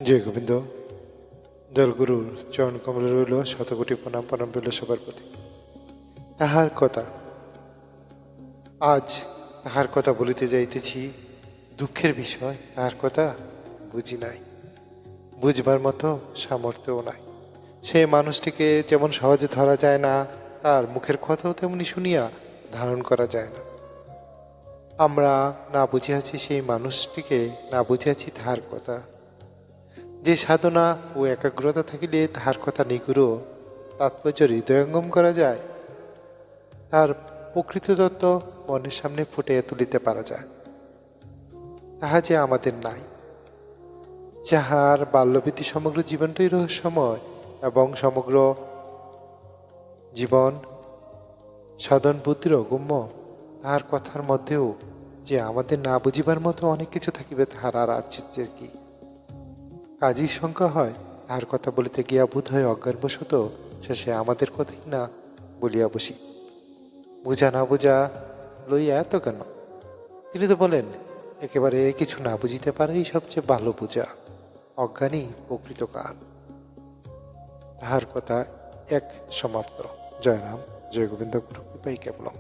জয় গোবিন্দ। দলগুরুর চরণ কমলে রইল শতকোটি প্রণাম, প্রণাম রইল সবার প্রতি। তাহার কথা আজ তাহার কথা বলিতে যাইতেছি। দুঃখের বিষয়, তাহার কথা বুঝি নাই, বুঝবার মতো সামর্থ্যও নাই। সেই মানুষটিকে যেমন সহজে ধরা যায় না, তার মুখের কথাও তেমনি শুনিয়া ধারণ করা যায় না। আমরা না বুঝিয়াছি সেই মানুষটিকে, না বুঝিয়াছি তাহার কথা। যে সাধনা ও একাগ্রতা থাকিলে তাহার কথা নিগুড় তাৎপর্য হৃদয়ঙ্গম করা যায়, তার প্রকৃত তত্ত্ব মনের সামনে ফুটিয়ে তুলিতে পারা যায়, তাহা যে আমাদের নাই। যাহার বাল্যবীতি সমগ্র জীবনটাই রহস্যময় এবং সমগ্র জীবন সাধন বুদ্ধির অগম্য, তাহার কথার মধ্যেও যে আমাদের না বুঝিবার মতো অনেক কিছু থাকিবে, তাহার আর আশ্চর্যের কি। কাজী শঙ্কা হয়, তাহার কথা বলিতে গিয়া বোধ হয় অজ্ঞানবশত শেষে আমাদের কথাই না বলিয়া বসি। বুঝা না বুঝা লইয়া এত কেন? তিনি তো বলেন, একেবারে কিছু না বুঝিতে পারেই সবচেয়ে ভালো বুঝা, অজ্ঞানী প্রকৃত কাল। তাহার কথা এক সমাপ্ত। জয় রাম, জয় গোবিন্দ, গুরু কৃপাই কেবলম।